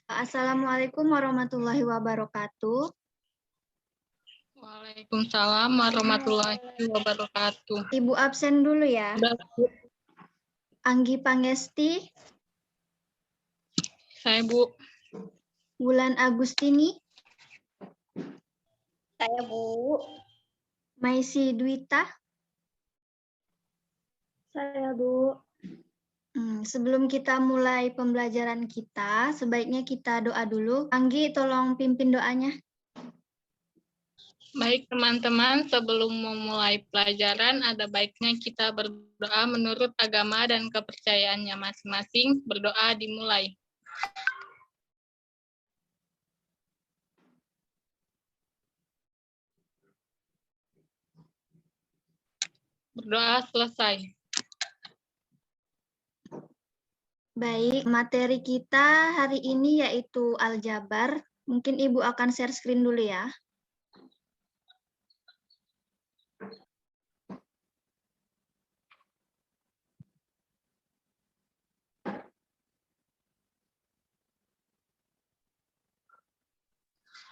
Assalamualaikum warahmatullahi wabarakatuh. Waalaikumsalam warahmatullahi wabarakatuh. Ibu absen dulu ya. Udah, Bu. Anggi Pangesti, Saya, Bu. Wulan Agustini, Saya, Bu. Maisi Dwita. Saya, Bu. Sebelum kita mulai pembelajaran kita, sebaiknya kita doa dulu. Anggi, tolong pimpin doanya. Baik, teman-teman, sebelum memulai pelajaran, ada baiknya kita berdoa menurut agama dan kepercayaannya masing-masing. Berdoa dimulai. Berdoa selesai. Baik, materi kita hari ini yaitu aljabar. Mungkin Ibu akan share screen dulu ya.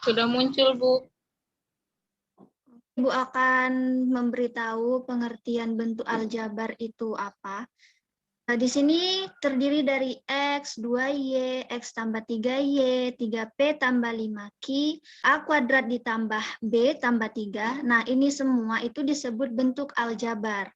Sudah muncul, Bu. Ibu akan memberitahu pengertian bentuk aljabar itu apa. Nah, di sini terdiri dari X, 2Y, X tambah 3Y, 3P tambah 5Q, A kuadrat ditambah B tambah 3. Nah, ini semua itu disebut bentuk aljabar.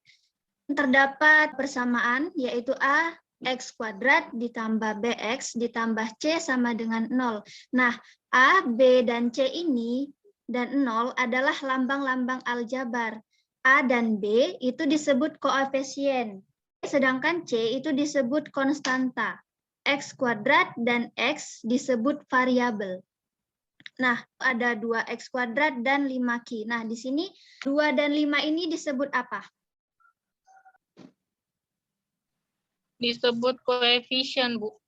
Terdapat persamaan, yaitu A X kuadrat ditambah BX ditambah C sama dengan 0. Nah, A, B, dan C ini dan 0 adalah lambang-lambang aljabar. A dan B itu disebut koefisien. Sedangkan C itu disebut konstanta. X kuadrat dan X disebut variabel. Nah, ada 2X kuadrat dan 5Q. Nah, di sini 2 dan 5 ini disebut apa? Disebut koefisien, Bu.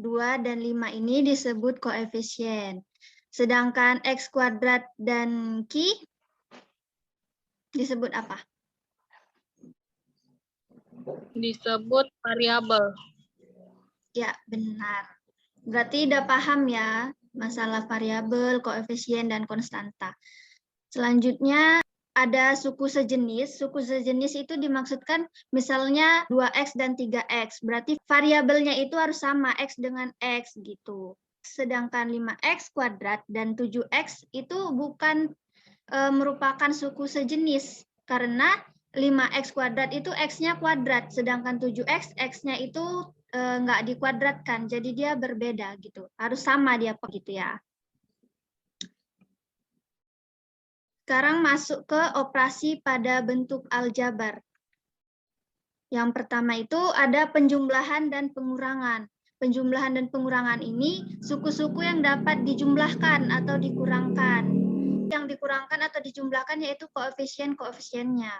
2 dan 5 ini disebut koefisien. Sedangkan X kuadrat dan Q disebut apa? Disebut variabel. Ya, benar. Berarti udah paham ya masalah variabel, koefisien, dan konstanta. Selanjutnya ada suku sejenis. Suku sejenis itu dimaksudkan misalnya 2X dan 3X. Berarti variabelnya itu harus sama, X dengan X gitu. Sedangkan 5X kuadrat dan 7X itu bukan merupakan suku sejenis. Karena 5X kuadrat itu X-nya kuadrat, sedangkan 7X, X-nya itu nggak dikuadratkan, jadi dia berbeda gitu. Harus sama dia gitu ya. Sekarang masuk ke operasi pada bentuk aljabar. Yang pertama itu ada penjumlahan dan pengurangan. Penjumlahan dan pengurangan ini suku-suku yang dapat dijumlahkan atau dikurangkan. Yang dikurangkan atau dijumlahkan yaitu koefisien-koefisiennya.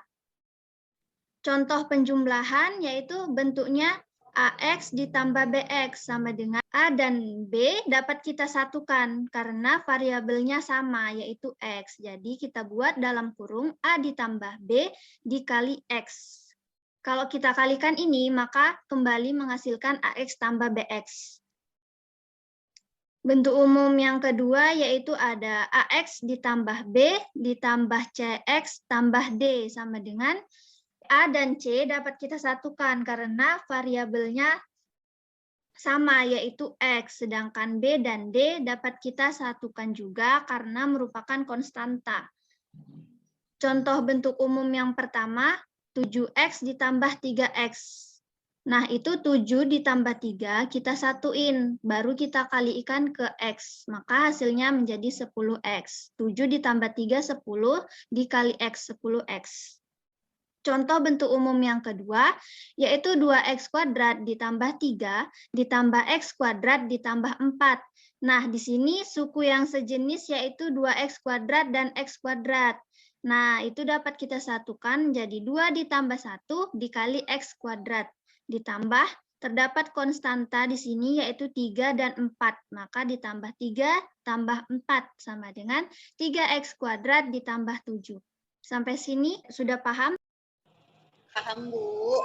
Contoh penjumlahan yaitu bentuknya AX ditambah BX sama dengan A dan B dapat kita satukan karena variabelnya sama yaitu X. Jadi kita buat dalam kurung A ditambah B dikali X. Kalau kita kalikan ini maka kembali menghasilkan AX tambah BX. Bentuk umum yang kedua yaitu ada AX ditambah B ditambah CX tambah D sama dengan A dan C dapat kita satukan karena variabelnya sama yaitu X, sedangkan B dan D dapat kita satukan juga karena merupakan konstanta. Contoh bentuk umum yang pertama, 7X ditambah 3X. Nah, itu 7 ditambah 3 kita satuin, baru kita kalikan ke X. Maka hasilnya menjadi 10X. 7 ditambah 3, 10, dikali X, 10X. Contoh bentuk umum yang kedua, yaitu 2X kuadrat ditambah 3 ditambah X kuadrat ditambah 4. Nah, di sini suku yang sejenis yaitu 2X kuadrat dan X kuadrat. Nah, itu dapat kita satukan jadi 2 ditambah 1 dikali X kuadrat. Ditambah, terdapat konstanta di sini yaitu 3 dan 4. Maka ditambah 3 tambah 4 sama dengan 3X kuadrat ditambah 7. Sampai sini sudah paham? Paham, Bu.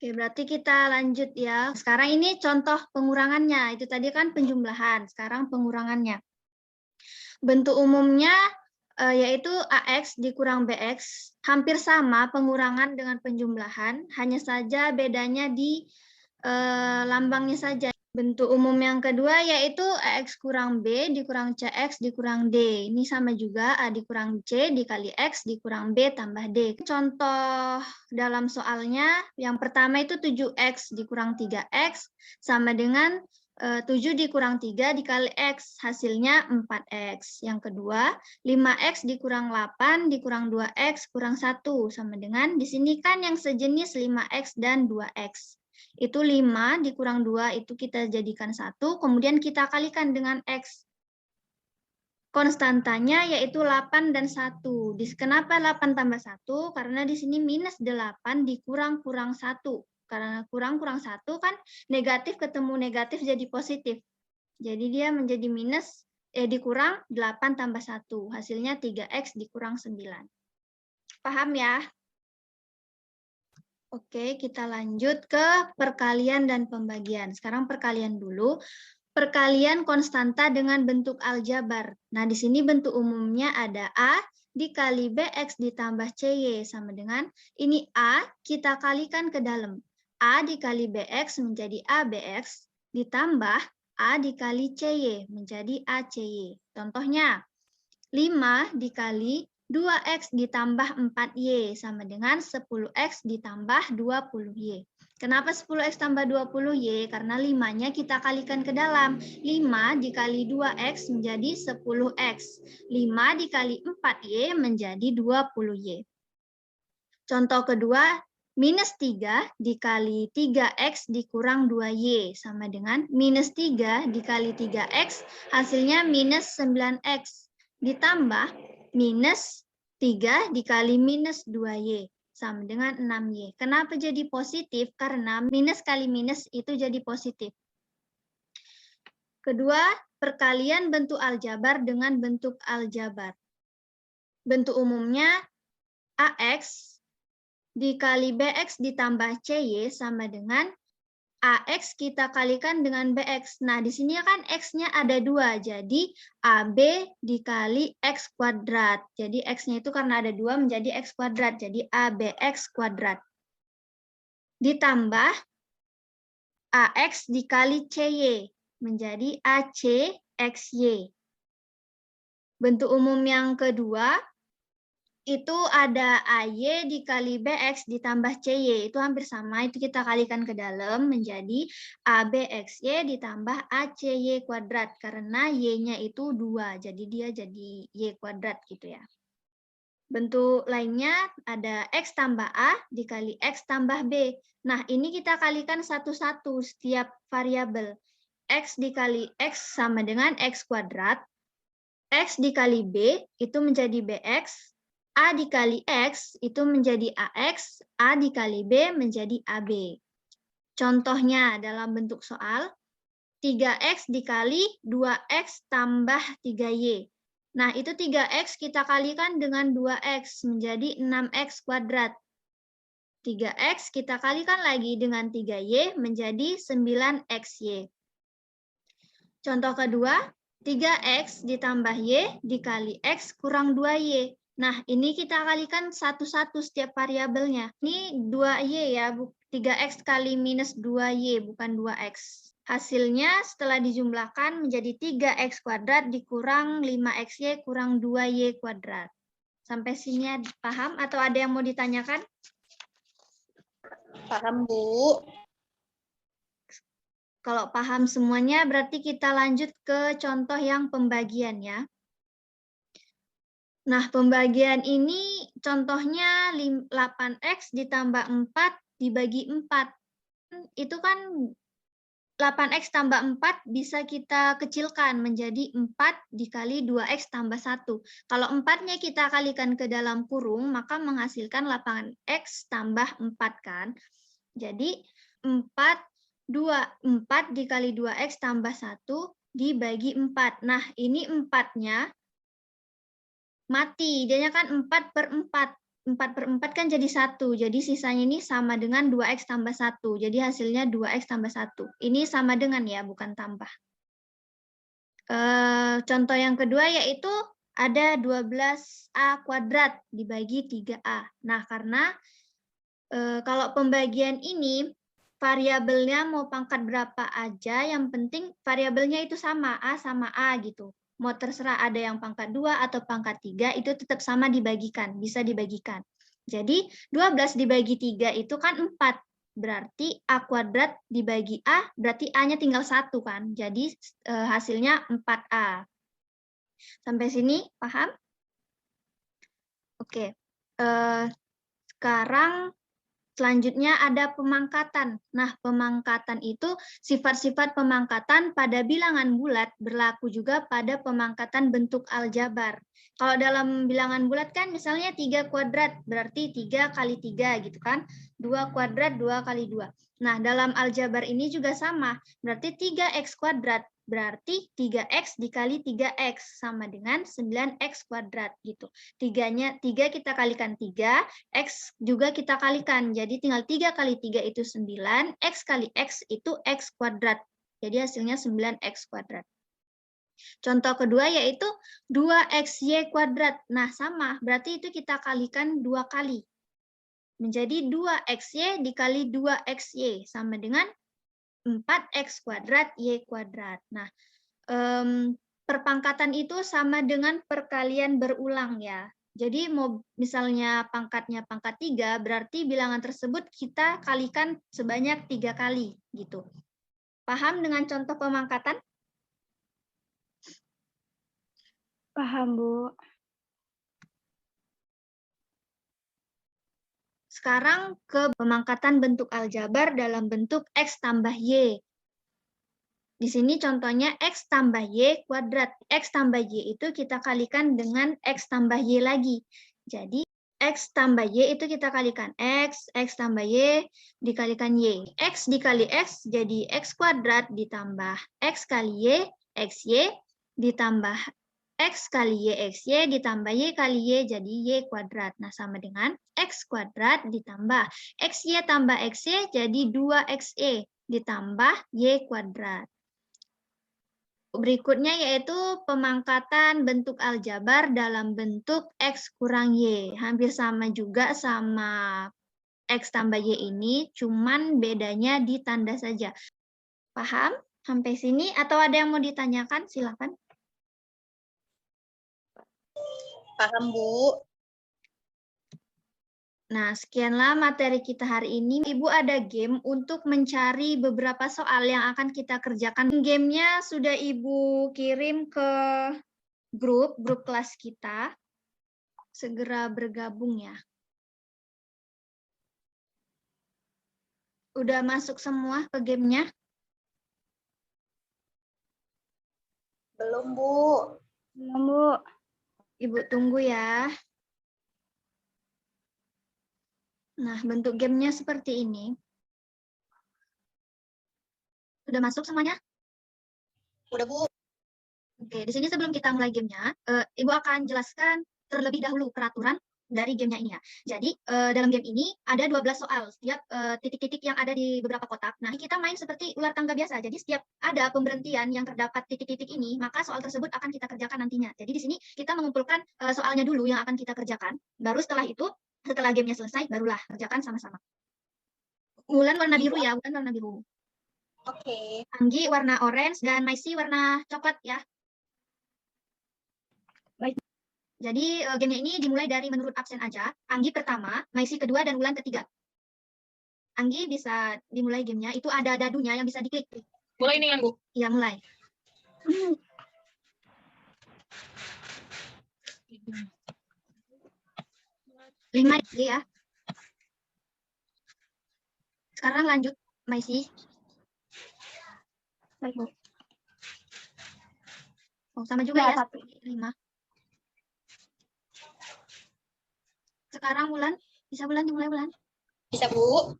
Oke, berarti kita lanjut ya. Sekarang ini contoh pengurangannya. Itu tadi kan penjumlahan, sekarang pengurangannya. Bentuk umumnya yaitu AX dikurang BX. Hampir sama pengurangan dengan penjumlahan, hanya saja bedanya di lambangnya saja. Bentuk umum yang kedua yaitu AX kurang B dikurang CX dikurang D. Ini sama juga A dikurang C dikali X dikurang B tambah D. Contoh dalam soalnya yang pertama itu 7X dikurang 3X sama dengan 7 dikurang 3 dikali X, hasilnya 4X. Yang kedua, 5X dikurang 8 dikurang 2X kurang 1 sama dengan di sini kan yang sejenis 5X dan 2X. Itu 5 dikurang 2 itu kita jadikan 1, kemudian kita kalikan dengan X. Konstantanya yaitu 8 dan 1. Kenapa 8 tambah 1? Karena di sini minus 8 dikurang-kurang 1. Karena kurang-kurang 1 kan negatif ketemu negatif jadi positif. Jadi dia menjadi minus, dikurang 8 tambah 1. Hasilnya 3X dikurang 9. Paham ya? Oke, kita lanjut ke perkalian dan pembagian. Sekarang perkalian dulu. Perkalian konstanta dengan bentuk aljabar. Nah, di sini bentuk umumnya ada A dikali BX ditambah CY sama dengan, ini A kita kalikan ke dalam. A dikali BX menjadi ABX ditambah A dikali CY menjadi ACY. Contohnya, 5 dikali 2X ditambah 4Y sama dengan 10X ditambah 20Y. Kenapa 10X tambah 20Y? Karena 5-nya kita kalikan ke dalam. 5 dikali 2X menjadi 10X. 5 dikali 4Y menjadi 20Y. Contoh kedua, minus 3 dikali 3X dikurang 2Y sama dengan minus 3 dikali 3X hasilnya minus 9X. Ditambah minus 3 dikali minus 2Y sama dengan 6Y. Kenapa jadi positif? Karena minus kali minus itu jadi positif. Kedua, perkalian bentuk aljabar dengan bentuk aljabar. Bentuk umumnya AX dikali BX ditambah CY sama dengan AX kita kalikan dengan BX. Nah, di sini kan X-nya ada 2, jadi AB dikali X kuadrat. Jadi X-nya itu karena ada 2 menjadi X kuadrat, jadi ABX kuadrat. Ditambah AX dikali CY menjadi ACXY. Bentuk umum yang kedua, itu ada AY dikali BX ditambah CY. Itu hampir sama, itu kita kalikan ke dalam menjadi ABXY ditambah ACY kuadrat. Karena Y-nya itu 2, jadi dia jadi Y kuadrat gitu ya. Bentuk lainnya ada X tambah A dikali X tambah B. Nah, ini kita kalikan satu-satu setiap variabel. X dikali X sama dengan X kuadrat. X dikali B itu menjadi BX. A dikali X itu menjadi AX, A dikali B menjadi AB. Contohnya dalam bentuk soal, 3X dikali 2X tambah 3Y. Nah, itu 3X kita kalikan dengan 2X menjadi 6X kuadrat. 3X kita kalikan lagi dengan 3Y menjadi 9XY. Contoh kedua, 3X ditambah Y dikali X kurang 2Y. Nah, ini kita kalikan satu-satu setiap variabelnya. Ini 2Y ya, 3X kali minus 2Y, bukan 2X. Hasilnya setelah dijumlahkan menjadi 3X kuadrat dikurang 5XY kurang 2Y kuadrat. Sampai sini paham atau ada yang mau ditanyakan? Paham, Bu. Kalau paham semuanya, berarti kita lanjut ke contoh yang pembagian ya. Nah, pembagian ini contohnya 8X ditambah 4 dibagi 4. Itu kan 8X tambah 4 bisa kita kecilkan menjadi 4 dikali 2X tambah 1. Kalau 4-nya kita kalikan ke dalam kurung, maka menghasilkan 8X tambah 4 kan. Jadi 4 dikali 2X tambah 1 dibagi 4. Nah, ini 4-nya mati, dia kan 4/4. 4/4 kan jadi 1. Jadi sisanya ini sama dengan 2x tambah 1. Jadi hasilnya 2x tambah 1. Ini sama dengan ya, bukan tambah. Contoh yang kedua yaitu ada 12A kuadrat dibagi 3A. Nah, karena kalau pembagian ini variabelnya mau pangkat berapa aja, yang penting variabelnya itu sama, A sama A gitu. Mau terserah ada yang pangkat 2 atau pangkat 3, itu tetap sama dibagikan, bisa dibagikan. Jadi 12 dibagi 3 itu kan 4. Berarti A kuadrat dibagi A, berarti A-nya tinggal 1 kan. Jadi hasilnya 4A. Sampai sini paham? Oke. Sekarang selanjutnya ada pemangkatan. Nah, pemangkatan itu sifat-sifat pemangkatan pada bilangan bulat berlaku juga pada pemangkatan bentuk aljabar. Kalau dalam bilangan bulat kan misalnya 3 kuadrat, berarti 3 kali 3 gitu kan. 2 kuadrat, 2 kali 2. Nah, dalam aljabar ini juga sama. Berarti 3x kuadrat, berarti 3x dikali 3x sama dengan 9x kuadrat gitu. 3 kita kalikan 3, X juga kita kalikan. Jadi tinggal 3 kali 3 itu 9, X kali X itu X kuadrat. Jadi hasilnya 9X kuadrat. Contoh kedua yaitu 2XY kuadrat. Nah sama, berarti itu kita kalikan 2 kali. Menjadi 2XY dikali 2XY sama dengan 4X kuadrat Y kuadrat. Nah, perpangkatan itu sama dengan perkalian berulang ya. Jadi mau misalnya pangkatnya pangkat 3, berarti bilangan tersebut kita kalikan sebanyak 3 kali gitu. Paham dengan contoh pemangkatan? Paham, Bu. Sekarang ke pemangkatan bentuk aljabar dalam bentuk X tambah Y. Di sini contohnya X tambah Y kuadrat. X tambah Y itu kita kalikan dengan X tambah Y lagi. Jadi X tambah Y itu kita kalikan X tambah Y dikalikan Y. X dikali X jadi X kuadrat ditambah X kali Y, XY ditambah X kali Y, XY ditambah Y kali Y jadi Y kuadrat. Nah, sama dengan X kuadrat ditambah XY tambah XY jadi 2XY ditambah Y kuadrat. Berikutnya yaitu pemangkatan bentuk aljabar dalam bentuk X kurang Y. Hampir sama juga sama X tambah Y ini, cuman bedanya di tanda saja. Paham sampai sini? Atau ada yang mau ditanyakan? Silakan. Paham, Bu. Nah, sekianlah materi kita hari ini. Ibu ada game untuk mencari beberapa soal yang akan kita kerjakan. Gamenya sudah Ibu kirim ke grup kelas kita. Segera bergabung ya. Udah masuk semua ke gamenya? Belum, Bu. Belum, Bu. Ibu tunggu ya. Nah, bentuk gamenya seperti ini. Sudah masuk semuanya? Udah, Bu. Oke, di sini sebelum kita mulai gamenya, Ibu akan jelaskan terlebih dahulu peraturan dari gamenya ini ya. Jadi, dalam game ini ada 12 soal. Setiap titik-titik yang ada di beberapa kotak. Nah, kita main seperti ular tangga biasa. Jadi, setiap ada pemberhentian yang terdapat titik-titik ini, maka soal tersebut akan kita kerjakan nantinya. Jadi, di sini kita mengumpulkan soalnya dulu yang akan kita kerjakan. Baru setelah itu, setelah gamenya selesai, barulah kerjakan sama-sama. Wulan warna biru ya, Wulan warna biru. Oke. Anggi warna orange dan Maisi warna coklat ya. Baik. Jadi gamenya ini dimulai dari menurut absen aja. Anggi pertama, Maisi kedua, dan Wulan ketiga. Anggi bisa dimulai gamenya. Itu ada dadunya yang bisa diklik. Mulai nih, Bu. Iya, mulai. 5 ya. Sekarang lanjut, Maisi. Baik, Bu. Oh, sama juga ya, 1. 5. Sekarang Wulan, bisa Wulan dimulai Wulan. Bisa, Bu.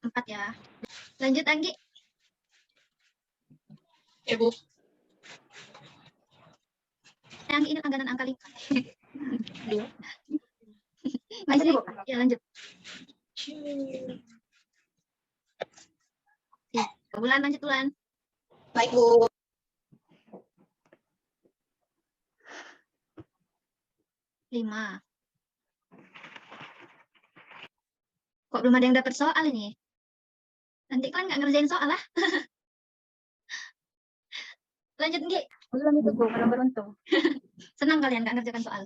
4 ya. Lanjut Anggi. Ya, Bu. Anggi ini langganan angka 5. Dua. Masih, ya lanjut. Bulan lanjut Bulan. Baik, Bu. 5. Kok belum ada yang dapat soal ini? Nanti kan nggak ngerjain soal lah. Lanjut Nggi. Belum itu, Bu. Belum beruntung. Senang kalian nggak ngerjakan soal.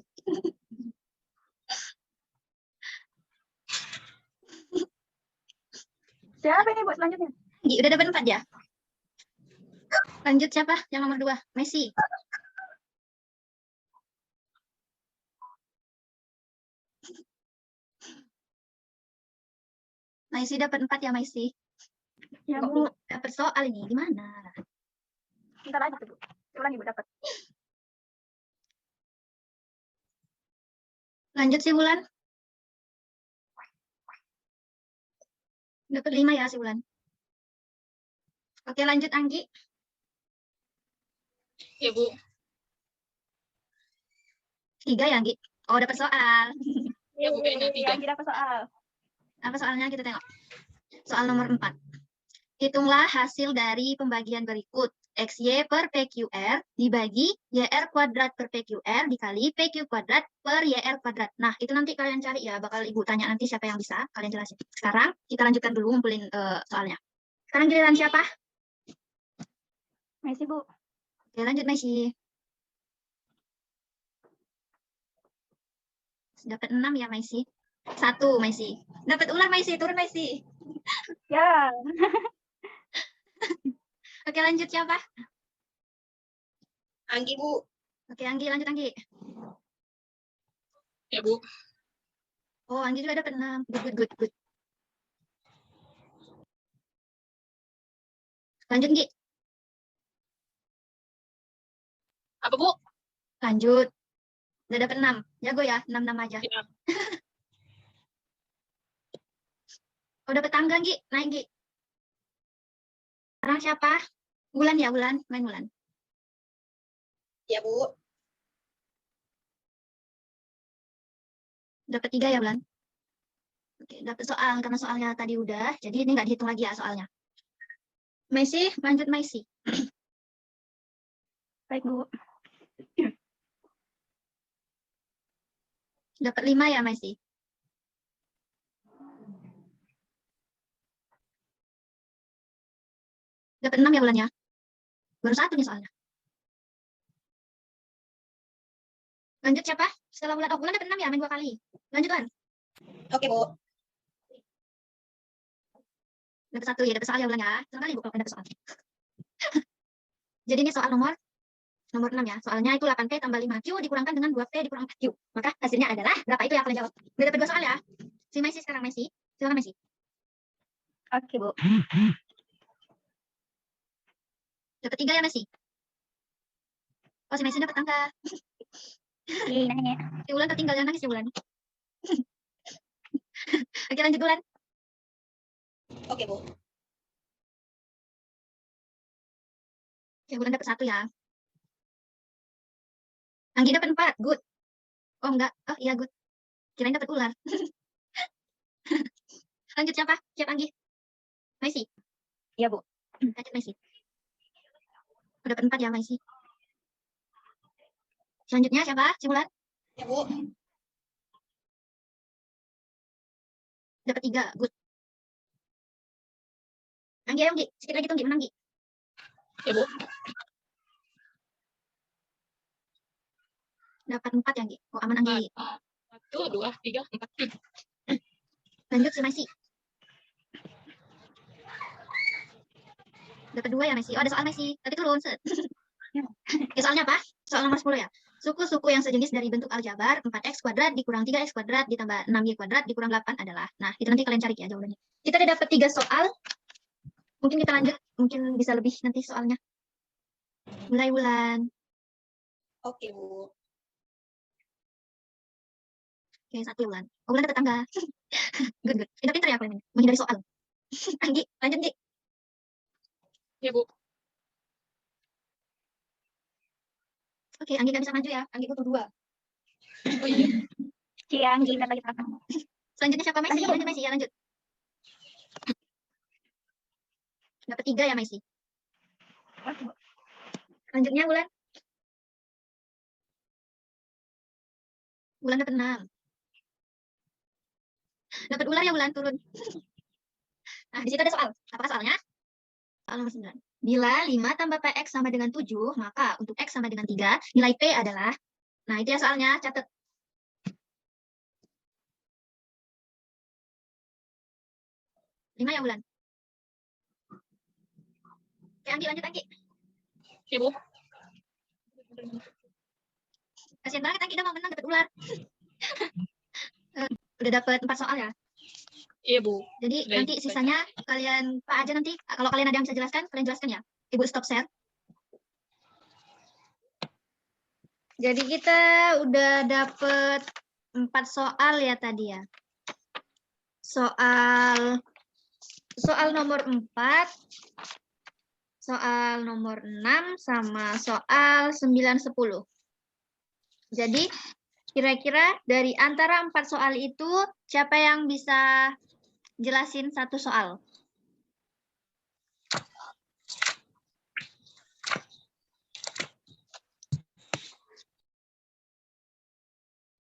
Siapa ini, Bu, selanjutnya? Nggi udah dapat 4 ya? Lanjut siapa? Yang nomor 2, Messi. Messi dapat 4 ya, Messi. Ya, Kok Bu. belum dapat soal ini? Gimana? Bentar lagi tuh, Bu. Ulang Ibu dapat. Lanjut si Bulan. Dapat 5 ya si Bulan. Oke, lanjut Anggi. Ya, Bu. 3 ya, Anggi. Oh, dapat soal. Ya, Bu, kayaknya 3. Yang dapat soal. Apa soalnya kita tengok. Soal nomor 4. Hitunglah hasil dari pembagian berikut. XY per PQR dibagi YR kuadrat per PQR dikali PQ kuadrat per YR kuadrat. Nah, itu nanti kalian cari ya. Bakal Ibu tanya nanti siapa yang bisa. Kalian jelasin. Sekarang kita lanjutkan dulu ngumpulin soalnya. Sekarang giliran siapa? Messi, Bu. Oke, lanjut Messi. Dapat 6 ya Messi. 1 Messi. Dapat ular Messi, turun Messi. Ya. Oke, lanjut siapa? Anggi, Bu. Oke, Anggi, lanjut Anggi. Ya, Bu. Oh, Anggi juga dapat 6. Good. Lanjut, Anggi. Apa, Bu? Lanjut. Udah dapat 6. Jago ya, 6 aja. Ya. Oh, dapat tangga, Anggi. Naik, Anggi. Sekarang siapa? Bulan ya, Bulan. Main Bulan. Ya, Bu. Dapat 3 ya, Bulan. Oke, dapat soal. Karena soalnya tadi udah. Jadi ini nggak dihitung lagi ya soalnya. Messi, lanjut Messi. Baik, Bu. Dapat 5 ya, Messi. Dapat 6 ya, Bulan ya. Baru 1 nih soalnya. Lanjut siapa? Setelah Bulan. Oh, Bulan dapat 6 ya, main 2 kali. Lanjut, Bulan. Oke, Bu. Dapat 1 ya, dapat soal ya, Bulan ya. Senang kali Bu kalau dapat soal. Jadi ini soal nomor 6 ya. Soalnya itu 8P tambah 5Q dikurangkan dengan 2P dikurang 4Q. Maka hasilnya adalah berapa itu yang kalian jawab. Udah dapat 2 soal ya. Si Messi sekarang Messi. Silakan Messi. Oke, Bu. Dapat 3 ya Messi. Oh, si Messi dapat tangga. Iya, nanya. Si Bulan tertinggal, jangan nangis ya Bulan. Oke, lanjut Bulan. Oke, Bu. Ya, Bulan dapat 1 ya. Anggi dapat 4. Good. Oh, enggak. Oh, iya good. Kirain dapat ular. Lanjut siapa? Siapa Anggi? Messi. Iya, Bu. Lanjut Messi. Oh, dapat 4 ya Messi. Selanjutnya siapa? Si Bulan. Ya, Bu. Dapat 3. Good. Anggi, ayo Anggi. Sedikit lagi tuh Anggi, menang Anggi. Ya, Bu. Dapat 4 ya Anggi. Oh, aman Anggi. 1, 2, 3, 4. Lanjut si Messi. Dapat 2 ya Messi. Oh, ada soal Messi. Tapi turun. Set. Oke, soalnya apa? Soal nomor 10 ya. Suku-suku yang sejenis dari bentuk aljabar 4x kuadrat dikurang 3x kuadrat ditambah 6y kuadrat dikurang 8 adalah. Nah, itu nanti kalian cari ya jawabannya. Kita udah dapat 3 soal. Mungkin kita lanjut. Mungkin bisa lebih nanti soalnya. Mulai Bulan. Oke, Bu. Oke, 1 Bulan. Oh, Bulan dapat tangga. Good. Pintar-pintar ya kalian ini. Menghindari soal. Anggi, lanjut Anggi. Ya, Bu. Oke, Anggi nggak bisa maju ya. Anggi butuh 2. Oh iya. Anggi nggak bagi kakak. Selanjutnya siapa, Messi? Lanjut, Messi. Ya, lanjut. Dapat 3 ya, Messi. Oke, Bu. Lanjutnya, Wulan. Wulan dapat 6. Dapat ular ya, Wulan. Turun. Nah, di situ ada soal. Apakah soalnya? Soal nomor 9. Bila 5 tambah PX sama dengan 7, maka untuk X sama dengan 3, nilai P adalah... Nah, itu ya soalnya. Catat. 5 ya, Wulan. Oke, Anggi, lanjut, Anggi. Ibu. Kasian banget, Anggi udah mau menang dapat ular. Udah dapat 4 soal ya. Iya, Bu. Jadi Sudah nanti ikut sisanya kalian Pak aja nanti. Kalau kalian ada yang bisa jelaskan, kalian jelaskan ya. Ibu stop share. Jadi kita udah dapet 4 soal ya tadi ya. Soal nomor 4, soal nomor 6, sama soal 9, 10. Jadi kira-kira dari antara 4 soal itu, siapa yang bisa jelasin satu soal?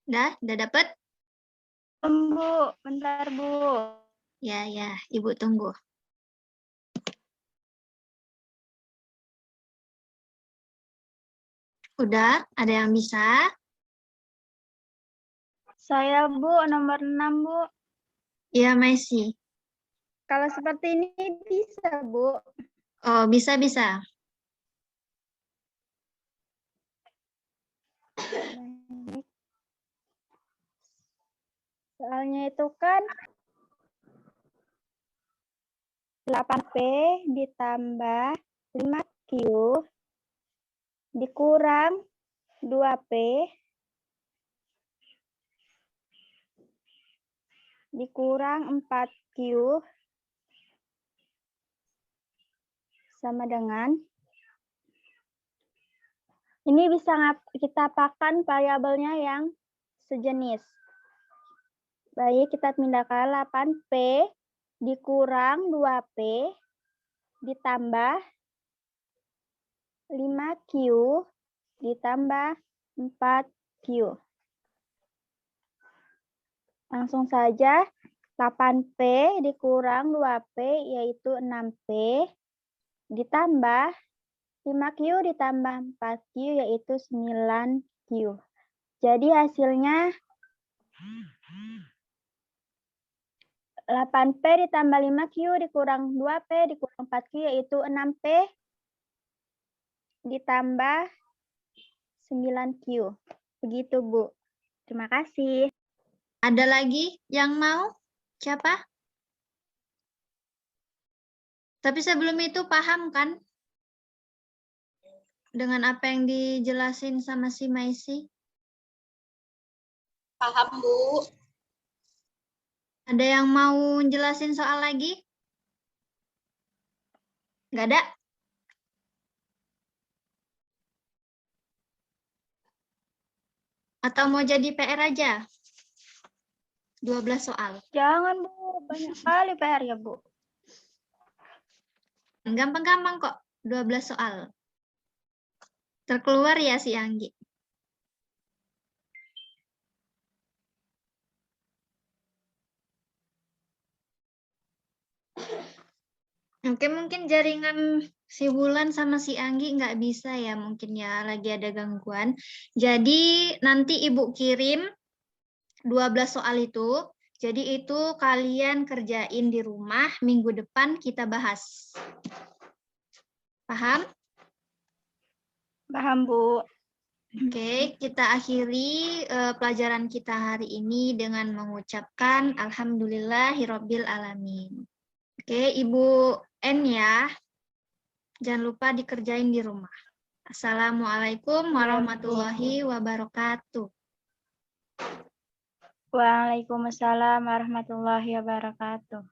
Udah dapet? Bu, bentar Bu. Ya, Ibu tunggu. Udah, ada yang bisa? Saya Bu, nomor 6 Bu. Ya, Messi. Kalau seperti ini bisa Bu. Oh, bisa. Soalnya itu kan 8P ditambah 5Q dikurang 2P dikurang 4Q sama dengan ini bisa kita pakai variabelnya yang sejenis. Baik, kita pindahkan 8P dikurang 2P ditambah 5Q ditambah 4Q. Langsung saja 8P dikurang 2P yaitu 6P ditambah 5Q ditambah 4Q yaitu 9Q. Jadi hasilnya 8P ditambah 5Q dikurang 2P dikurang 4Q yaitu 6P ditambah 9Q. Begitu, Bu. Terima kasih. Ada lagi yang mau? Siapa? Tapi sebelum itu paham kan? Dengan apa yang dijelasin sama si Maisi? Paham, Bu. Ada yang mau jelasin soal lagi? Nggak ada? Atau mau jadi PR aja? 12 soal. Jangan, Bu. Banyak kali PR ya, Bu. Gampang-gampang kok. 12 soal. Terkeluar ya si Anggi. Oke, mungkin jaringan si Wulan sama si Anggi nggak bisa ya, mungkin ya lagi ada gangguan. Jadi nanti Ibu kirim 12 soal itu. Jadi itu kalian kerjain di rumah, minggu depan kita bahas. Paham? Paham, Bu. Oke, kita akhiri pelajaran kita hari ini dengan mengucapkan Alhamdulillahirabbil alamin. Oke, Ibu N ya. Jangan lupa dikerjain di rumah. Assalamualaikum warahmatullahi wabarakatuh. Waalaikumsalam warahmatullahi wabarakatuh.